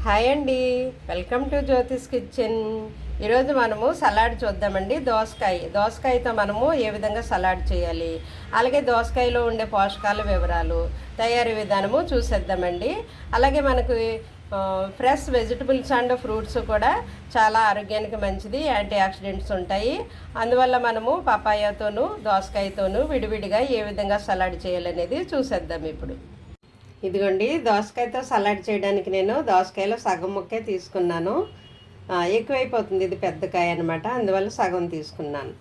Hi అండి, welcome to Jyothish kitchen. ఈరోజు మనము సలాడ్ చూద్దామండి. దోసకాయతో మనము ఏ విధంగా సలాడ్ చేయాలి, అలాగే దోసకాయలో ఉండే పోషకాల వివరాలు, తయారీ విధానము చూసేద్దామండి. అలాగే మనకు ఫ్రెష్ వెజిటబుల్స్ అండ్ ఫ్రూట్స్ కూడా చాలా ఆరోగ్యానికి మంచిది, యాంటీ ఆక్సిడెంట్స్ ఉంటాయి. అందువల్ల మనము పపాయాతోనూ దోసకాయతోనూ విడివిడిగా ఏ విధంగా సలాడ్ చేయాలనేది చూసేద్దాం ఇప్పుడు. ఇదిగోండి, దోసకాయతో సలాడ్ చేయడానికి నేను దోసకాయలో సగం ముక్కే తీసుకున్నాను. ఎక్కువైపోతుంది, ఇది పెద్ద కాయ అనమాట, అందువల్ల సగం తీసుకున్నాను.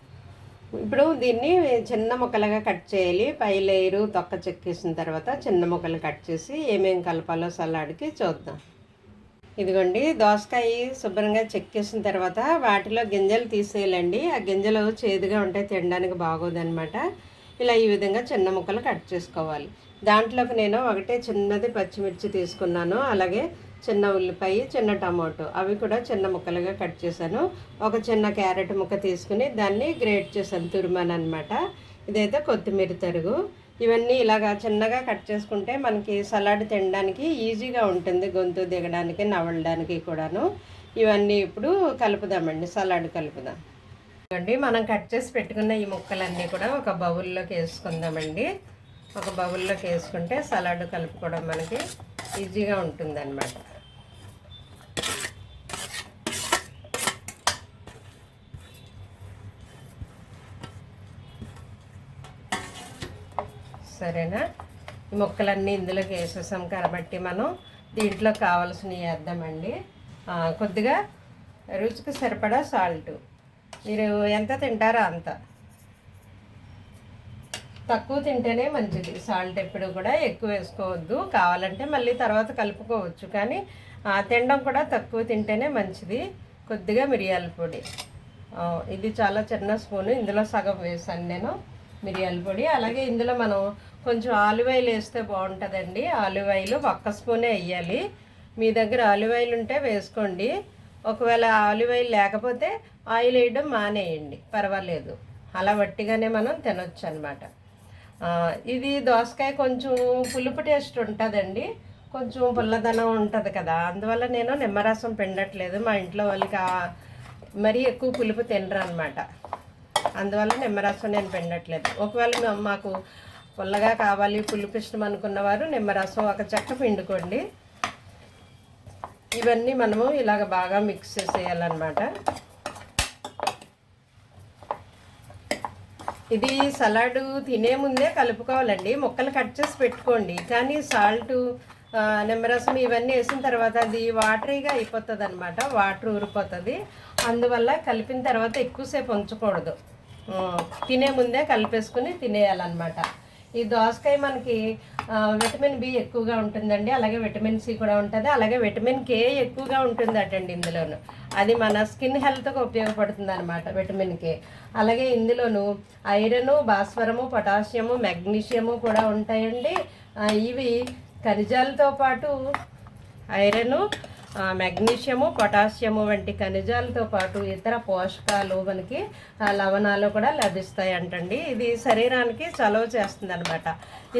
ఇప్పుడు దీన్ని చిన్న ముక్కలుగా కట్ చేయాలి. పై లేయరు తొక్క చెక్కేసిన తర్వాత చిన్న ముక్కలు కట్ చేసి ఏమేమి కలపాలో సలాడ్కి చూద్దాం. ఇదిగోండి, దోసకాయ శుభ్రంగా చెక్కేసిన తర్వాత వాటిలో గింజలు తీసేయాలండి. ఆ గింజలు చేదుగా ఉంటే తినడానికి బాగోదన్నమాట. ఇలా ఈ విధంగా చిన్న ముక్కలు కట్ చేసుకోవాలి. దాంట్లోకి నేను ఒకటే చిన్నది పచ్చిమిర్చి తీసుకున్నాను, అలాగే చిన్న ఉల్లిపాయ, చిన్న టమాటో అవి కూడా చిన్న ముక్కలుగా కట్ చేశాను. ఒక చిన్న క్యారెట్ ముక్క తీసుకుని దాన్ని గ్రేట్ చేశాను, తురిమాను అనమాట. ఇదైతే కొత్తిమీర తరుగు. ఇవన్నీ ఇలాగా చిన్నగా కట్ చేసుకుంటే మనకి సలాడ్ తినడానికి ఈజీగా ఉంటుంది, గొంతు దిగడానికి నవలడానికి కూడాను. ఇవన్నీ ఇప్పుడు కలుపుదామండి, సలాడ్ కలుపుదాం అండి. మనం కట్ చేసి పెట్టుకున్న ఈ ముక్కలన్నీ కూడా ఒక బౌల్లోకి వేసుకుందామండి. ఒక బౌల్లోకి వేసుకుంటే సలాడ్ కలుపుకోవడం మనకి ఈజీగా ఉంటుందన్నమాట. సరేనా, ఈ ముక్కలన్నీ ఇందులోకి వేసేసాం కాబట్టి మనం దీంట్లో కావాల్సినవి వేద్దామండి. కొద్దిగా రుచికి సరిపడా సాల్ట్, మీరు ఎంత తింటారో అంత. తక్కువ తింటేనే మంచిది సాల్ట్, ఎప్పుడు కూడా ఎక్కువ వేసుకోవద్దు. కావాలంటే మళ్ళీ తర్వాత కలుపుకోవచ్చు, కానీ తినడం కూడా తక్కువ తింటేనే మంచిది. కొద్దిగా మిరియాల పొడి, ఇది చాలా చిన్న స్పూను, ఇందులో సగం వేసాను నేను మిరియాల పొడి. అలాగే ఇందులో మనం కొంచెం ఆలివ్ ఆయిల్ వేస్తే బాగుంటుందండి. ఆలివ్ ఆయిల్ 1 స్పూనే వేయాలి. మీ దగ్గర ఆలివ్ ఆయిల్ ఉంటే వేసుకోండి. ఒకవేళ ఆలివ్ ఆయిల్ లేకపోతే ఆయిల్ వేయడం మానేయండి, పర్వాలేదు. అలా వట్టిగానే మనం తినొచ్చు అనమాట. ఇది దోసకాయ కొంచెం పులుపు టేస్ట్ ఉంటుందండి, కొంచెం పుల్లదనం ఉంటుంది కదా, అందువల్ల నేను నిమ్మరసం పిండట్లేదు. మా ఇంట్లో వాళ్ళకి మరీ ఎక్కువ పులుపు తినరు అనమాట, అందువల్ల నిమ్మరసం నేను పిండట్లేదు. ఒకవేళ మాకు పుల్లగా కావాలి, పులుపు ఇష్టం అనుకున్నవారు నిమ్మరసం ఒక చెక్క పిండుకోండి. ఇవన్నీ మనము ఇలాగ బాగా మిక్స్ చేసేయాలన్నమాట. ఇది సలాడ్ తినే ముందే కలుపుకోవాలండి. ముక్కలు కట్ చేసి పెట్టుకోండి, కానీ సాల్టు, నిమ్మరసం ఇవన్నీ వేసిన తర్వాత అది వాటరీగా అయిపోతుంది అనమాట, వాటర్ ఊరిపోతుంది. అందువల్ల కలిపిన తర్వాత ఎక్కువసేపు ఉంచకూడదు, తినే ముందే కలిపేసుకుని తినేయాలన్నమాట. ఈ దోసకాయ మనకి విటమిన్ బి ఎక్కువగా ఉంటుందండి, అలాగే విటమిన్ సి కూడా ఉంటుంది, అలాగే విటమిన్ కే ఎక్కువగా ఉంటుంది అటండి ఇందులోను. అది మన స్కిన్ హెల్త్కి ఉపయోగపడుతుంది అనమాట, విటమిన్ కే. అలాగే ఇందులోను ఐరన్, భాస్వరము, పొటాషియము, మెగ్నీషియము కూడా ఉంటాయండి. ఇవి ఖనిజాలతో పాటు ఐరన్, మెగ్నీషియము, పొటాషియము వంటి ఖనిజాలతో పాటు ఇతర పోషకాలు, మనకి లవణాలు కూడా లభిస్తాయి అంటండి. ఇది శరీరానికి చలవ చేస్తుంది అనమాట.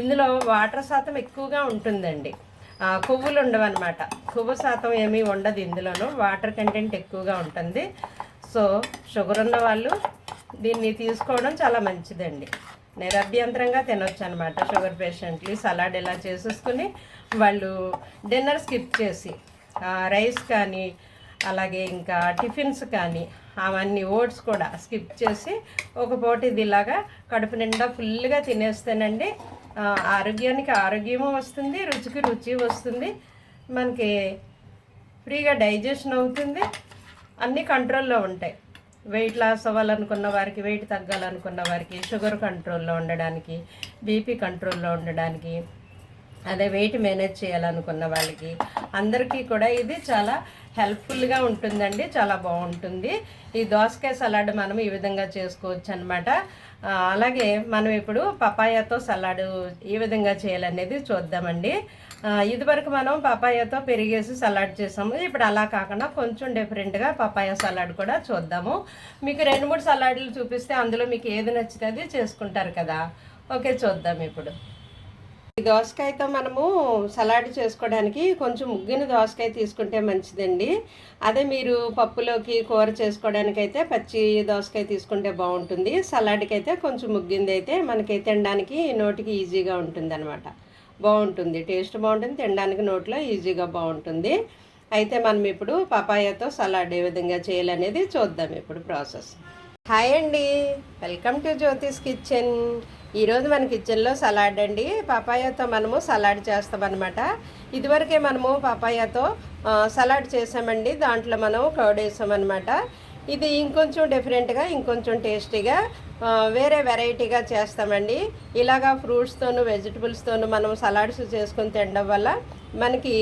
ఇందులో వాటర్ శాతం ఎక్కువగా ఉంటుందండి, కొవ్వులు ఉండవన్నమాట. కొవ్వు శాతం ఏమీ ఉండదు ఇందులోనూ, వాటర్ కంటెంట్ ఎక్కువగా ఉంటుంది. సో షుగర్ ఉన్న వాళ్ళు దీన్ని తీసుకోవడం చాలా మంచిదండి, నిరభ్యంతరంగా తినొచ్చు అనమాట. షుగర్ పేషెంట్లు సలాడ్ ఇలా చేసేసుకుని వాళ్ళు డిన్నర్ స్కిప్ చేసి రైస్ కానీ, అలాగే ఇంకా టిఫిన్స్ కానీ, అవన్నీ ఓట్స్ కూడా స్కిప్ చేసి ఒక పూట ఇది ఇలాగా కడుపు నిండా ఫుల్గా తినేస్తేనండి ఆరోగ్యానికి ఆరోగ్యము వస్తుంది, రుచికి రుచి వస్తుంది, మనకి ఫ్రీగా డైజెషన్ అవుతుంది, అన్నీ కంట్రోల్లో ఉంటాయి. వెయిట్ లాస్ అవ్వాలనుకున్న వారికి, వెయిట్ తగ్గాలనుకున్న వారికి, షుగర్ కంట్రోల్లో ఉండడానికి, బీపీ కంట్రోల్లో ఉండడానికి, అదే వెయిట్ మేనేజ్ చేయాలనుకున్న వాళ్ళకి అందరికీ కూడా ఇది చాలా హెల్ప్ఫుల్గా ఉంటుందండి, చాలా బాగుంటుంది. ఈ దోసకాయ సలాడ్ మనం ఈ విధంగా చేసుకోవచ్చు అనమాట. అలాగే మనం ఇప్పుడు పపాయాతో సలాడ్ ఏ విధంగా చేయాలనేది చూద్దామండి. ఇదివరకు మనం పపాయాతో పెరిగేసి సలాడ్ చేసాము, ఇప్పుడు అలా కాకుండా కొంచెం డిఫరెంట్గా పపాయా సలాడ్ కూడా చూద్దాము. మీకు 2-3 సలాడ్లు చూపిస్తే అందులో మీకు ఏది నచ్చితే అది చేసుకుంటారు కదా. ఓకే, చూద్దాం ఇప్పుడు. ఈ దోసకాయతో మనము సలాడ్ చేసుకోవడానికి కొంచెం ముగ్గిన దోసకాయ తీసుకుంటే మంచిదండి. అదే మీరు పప్పులోకి కూర చేసుకోవడానికి అయితే పచ్చి దోసకాయ తీసుకుంటే బాగుంటుంది. సలాడ్కి అయితే కొంచెం ముగ్గింది అయితే మనకి తినడానికి నోటికి ఈజీగా ఉంటుంది అనమాట. బాగుంటుంది, టేస్ట్ బాగుంటుంది, తినడానికి నోట్లో ఈజీగా బాగుంటుంది. అయితే మనం ఇప్పుడు పపాయాతో సలాడ్ ఏ విధంగా చేయాలనేది చూద్దాం ఇప్పుడు ప్రాసెస్. హాయ్ అండి, వెల్కమ్ టు జ్యోతిష్ కిచెన్. ఈరోజు మన కిచెన్లో సలాడ్ అండి. పపాయాతో మనము సలాడ్ చేస్తామన్నమాట. ఇదివరకే మనము పపాయాతో సలాడ్ చేసామండి. దాంట్లో మనం కర్డ్ వేసామన్నమాట. ఇది ఇంకొంచెం డిఫరెంట్గా, ఇంకొంచెం టేస్టీగా, వేరే వెరైటీగా చేస్తామండి. ఇలాగా ఫ్రూట్స్తోను వెజిటబుల్స్తోను మనం సలాడ్స్ చేసుకొని తినడం వల్ల మనకి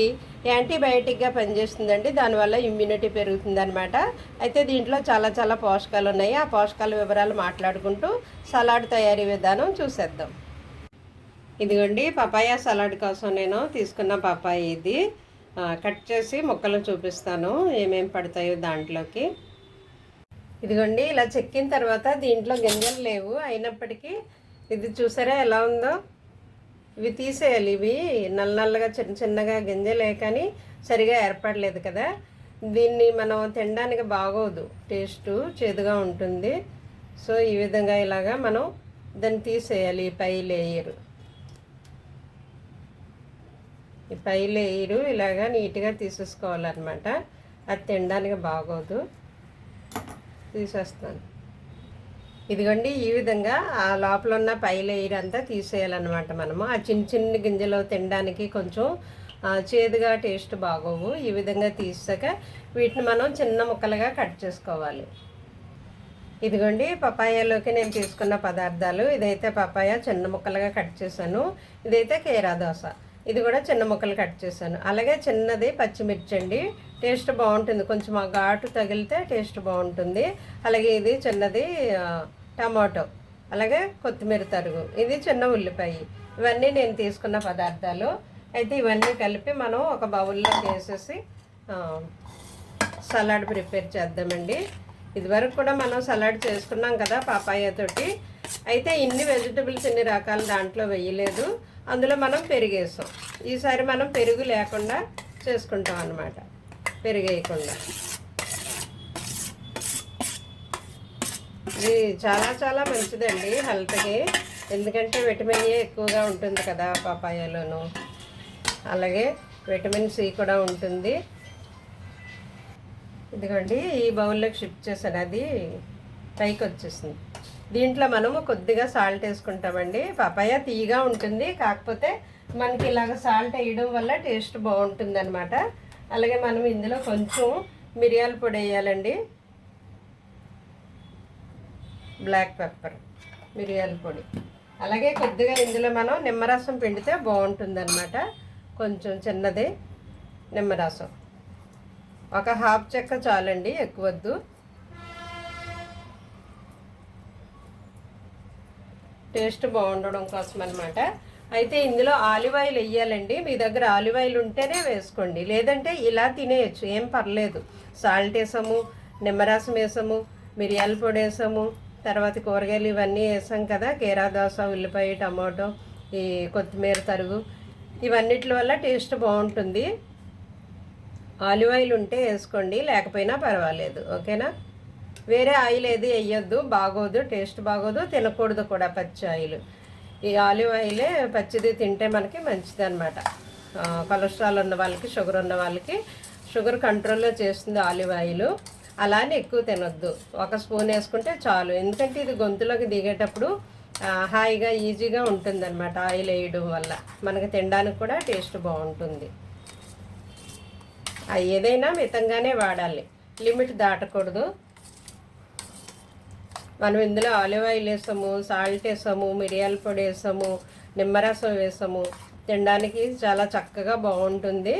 యాంటీబయాటిక్గా పనిచేస్తుందండి. దానివల్ల ఇమ్యూనిటీ పెరుగుతుంది అనమాట. అయితే దీంట్లో చాలా చాలా పోషకాలు ఉన్నాయి. ఆ పోషకాల వివరాలు మాట్లాడుకుంటూ సలాడ్ తయారీ విధానం చూసేద్దాం. ఇదిగోండి పపాయా సలాడ్ కోసం నేను తీసుకున్న పపాయ ఇది. కట్ చేసి ముక్కలు చూపిస్తాను ఏమేమి పడతాయో దాంట్లోకి. ఇదిగోండి ఇలా చెక్కిన తర్వాత దీంట్లో గింజలు లేవు, అయినప్పటికీ ఇది చూసారా ఎలా ఉందో. ఇవి తీసేయాలి. ఇవి నల్లగా చిన్న చిన్నగా గింజలే కానీ సరిగా ఏర్పడలేదు కదా. దీన్ని మనం తినడానికి బాగోదు, టేస్ట్ చేదుగా ఉంటుంది. సో ఈ విధంగా ఇలాగా మనం దాన్ని తీసేయాలి. ఈ పై లేయరు, ఈ పై లేయరు ఇలాగా నీట్గా తీసేసుకోవాలన్నమాట. అది తినడానికి బాగోదు, తీసేస్తాను. ఇదిగోండి ఈ విధంగా ఆ లోపల ఉన్న పై లేయర్ అంతా తీసేయాలన్నమాట. మనము ఆ చిన్న చిన్న గింజలు తినడానికి కొంచెం చేదుగా టేస్ట్ బాగోవు. ఈ విధంగా తీసాక వీటిని మనం చిన్న ముక్కలుగా కట్ చేసుకోవాలి. ఇదిగోండి పపాయాలోకి నేను తీసుకున్న పదార్థాలు. ఇదైతే పపాయ చిన్న ముక్కలుగా కట్ చేశాను. ఇదైతే కీరా దోస, ఇది కూడా చిన్న ముక్కలు కట్ చేశాను. అలాగే చిన్నది పచ్చిమిర్చి అండి, టేస్ట్ బాగుంటుంది, కొంచెం ఆ ఘాటు తగిలితే టేస్ట్ బాగుంటుంది. అలాగే ఇది చిన్నది టమాటో, అలాగే కొత్తిమీర తరుగు, ఇది చిన్న ఉల్లిపాయ. ఇవన్నీ నేను తీసుకున్న పదార్థాలు. అయితే ఇవన్నీ కలిపి మనం ఒక బౌల్లో వేసేసి సలాడ్ ప్రిపేర్ చేద్దామండి. ఇదివరకు కూడా మనం సలాడ్ చేసుకున్నాం కదా పపాయాతోటి. అయితే ఇన్ని వెజిటబుల్స్ ఇన్ని రకాలు దాంట్లో వేయలేదు, అందులో మనం పెరుగు వేసాం. ఈసారి మనం పెరుగు లేకుండా చేసుకుంటాం అన్నమాట, పెరుగు వేయకుండా. ఇది చాలా చాలా మంచిదండి హెల్త్కి, ఎందుకంటే విటమిన్ ఏ ఎక్కువగా ఉంటుంది కదా పపాయాలోను. అలాగే విటమిన్ సి కూడా ఉంటుంది. ఇదిగోండి ఈ బౌల్లోకి షిఫ్ట్ చేశాను, అది పైకి వచ్చేసింది. దీంట్లో మనము కొద్దిగా సాల్ట్ వేసుకుంటామండి. పపాయ తీయగా ఉంటుంది, కాకపోతే మనకి ఇలాగ సాల్ట్ వేయడం వల్ల టేస్ట్ బాగుంటుంది అనమాట. అలాగే మనం ఇందులో కొంచెం మిరియాల పొడి వేయాలండి, బ్లాక్ పెప్పర్, మిరియాల పొడి. అలాగే కొద్దిగా ఇందులో మనం నిమ్మరసం పిండితే బాగుంటుంది అనమాట. కొంచెం చిన్నది నిమ్మరసం, ఒక హాఫ్ చెక్క చాలండి, ఎక్కువ వద్దు. టేస్ట్ బాగుండడం కోసం అనమాట. అయితే ఇందులో ఆలివ్ ఆయిల్ వేయాలండి. మీ దగ్గర ఆలివ్ ఆయిల్ ఉంటేనే వేసుకోండి, లేదంటే ఇలా తినేయచ్చు, ఏం పర్లేదు. సాల్ట్ వేసాము, నిమ్మరసం వేసాము, మిరియాల పొడి వేసాము, తర్వాత కూరగాయలు ఇవన్నీ వేసాం కదా, కీరా దోస, ఉల్లిపాయ, టమాటో, ఈ కొత్తిమీర తరుగు, ఇవన్నిటి వల్ల టేస్ట్ బాగుంటుంది. ఆలివ్ ఆయిల్ ఉంటే వేసుకోండి, లేకపోయినా పర్వాలేదు, ఓకేనా. వేరే ఆయిల్ ఏది వేయొద్దు, బాగోదు, టేస్ట్ బాగోదు, తినకూడదు కూడా పచ్చి ఆయిల్. ఈ ఆలివ్ ఆయిలే పచ్చిది తింటే మనకి మంచిది అనమాట. కొలెస్ట్రాల్ ఉన్న వాళ్ళకి, షుగర్ ఉన్న వాళ్ళకి షుగర్ కంట్రోల్లో చేస్తుంది ఆలివ్ ఆయిల్. అలానే ఎక్కువ తినొద్దు, ఒక స్పూన్ వేసుకుంటే చాలు. ఎందుకంటే ఇది గొంతులోకి దిగేటప్పుడు హాయిగా ఈజీగా ఉంటుందన్నమాట. ఆయిల్ వేయడం వల్ల మనకి తినడానికి కూడా టేస్ట్ బాగుంటుంది. ఏదైనా మితంగానే వాడాలి, లిమిట్ దాటకూడదు. మనం ఇందులో ఆలివ్ ఆయిల్ వేసాము, సాల్ట్ వేసాము, మిరియాల పొడి వేసాము, నిమ్మరసం వేసాము, తినడానికి చాలా చక్కగా బాగుంటుంది.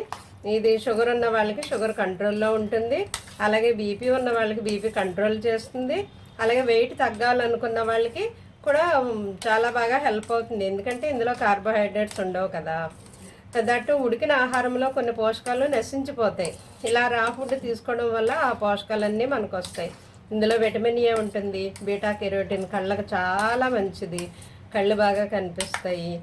ఇది షుగర్ ఉన్న వాళ్ళకి షుగర్ కంట్రోల్లో ఉంటుంది, అలాగే బీపీ ఉన్న వాళ్ళకి బీపీ కంట్రోల్ చేస్తుంది, అలాగే వెయిట్ తగ్గాలనుకున్న వాళ్ళకి కూడా చాలా బాగా హెల్ప్ అవుతుంది. ఎందుకంటే ఇందులో కార్బోహైడ్రేట్స్ ఉండవు కదా. దట్టు ఉడికిన ఆహారంలో కొన్ని పోషకాలు నశించిపోతాయి. ఇలా రా ఫుడ్ తీసుకోవడం వల్ల ఆ పోషకాలన్నీ మనకు వస్తాయి. ఇందులో విటమిన్ ఏ ఉంటుంది, బీటా కెరోటిన్, కళ్ళకు చాలా మంచిది, కళ్ళు బాగా కనిపిస్తాయి.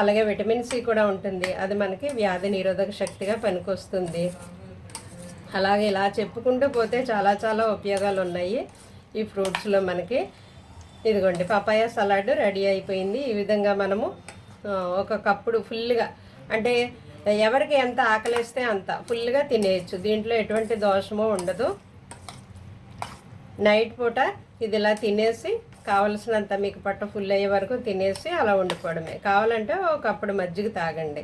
అలాగే విటమిన్ సి కూడా ఉంటుంది, అది మనకి వ్యాధి నిరోధక శక్తిగా పనికొస్తుంది. అలాగే ఇలా చెప్పుకుంటూ పోతే చాలా చాలా ఉపయోగాలు ఉన్నాయి ఈ ఫ్రూట్స్లో మనకి. ఇదిగోండి పపాయ సలాడ్ రెడీ అయిపోయింది. ఈ విధంగా మనము ఒక కప్పుడు ఫుల్గా, అంటే ఎవరికి ఎంత ఆకలిస్తే అంత ఫుల్గా తినేయచ్చు, దీంట్లో ఎటువంటి దోషమో ఉండదు. నైట్ పూట ఇది ఇలా తినేసి కావలసినంత మీకు పట్ట ఫుల్ అయ్యే వరకు తినేసి అలా ఉండిపోవడమే. కావాలంటే ఒకప్పుడు మజ్జిగ తాగండి,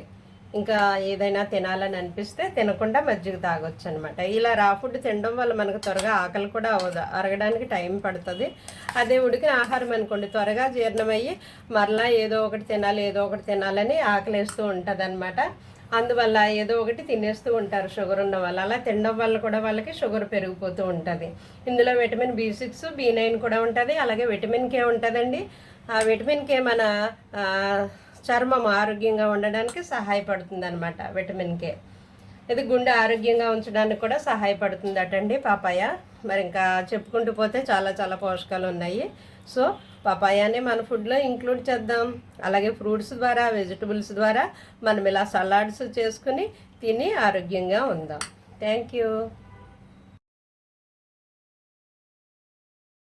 ఇంకా ఏదైనా తినాలని అనిపిస్తే తినకుండా మజ్జిగ తాగొచ్చు అనమాట. ఇలా రా ఫుడ్ తినడం వల్ల మనకు త్వరగా ఆకలి కూడా అవ్వదు, అరగడానికి టైం పడుతుంది. అదే ఉడికిన ఆహారం అనుకోండి త్వరగా జీర్ణమయ్యి మరలా ఏదో ఒకటి తినాలని ఆకలిస్తూ ఉంటుంది అనమాట. అందువల్ల ఏదో ఒకటి తినేస్తూ ఉంటారు షుగర్ ఉన్న వాళ్ళు. అలా తినడం వల్ల కూడా వాళ్ళకి షుగర్ పెరిగిపోతూ ఉంటుంది. ఇందులో విటమిన్ B6, B9 కూడా ఉంటుంది. అలాగే విటమిన్ K ఉంటుందండి. ఆ విటమిన్ K మన చర్మం ఆరోగ్యంగా ఉండడానికి సహాయపడుతుంది అనమాట. విటమిన్ K ఇది గుండె ఆరోగ్యంగా ఉంచడానికి కూడా సహాయపడుతుంది అటండి పాపాయ. మరి ఇంకా చెప్పుకుంటూ పోతే చాలా చాలా పోషకాలు ఉన్నాయి. సో పపాయాని మన ఫుడ్లో ఇంక్లూడ్ చేద్దాం. అలాగే ఫ్రూట్స్ ద్వారా, వెజిటబుల్స్ ద్వారా మనం ఇలా సలాడ్స్ చేసుకుని తిని ఆరోగ్యంగా ఉందాం. Thank you.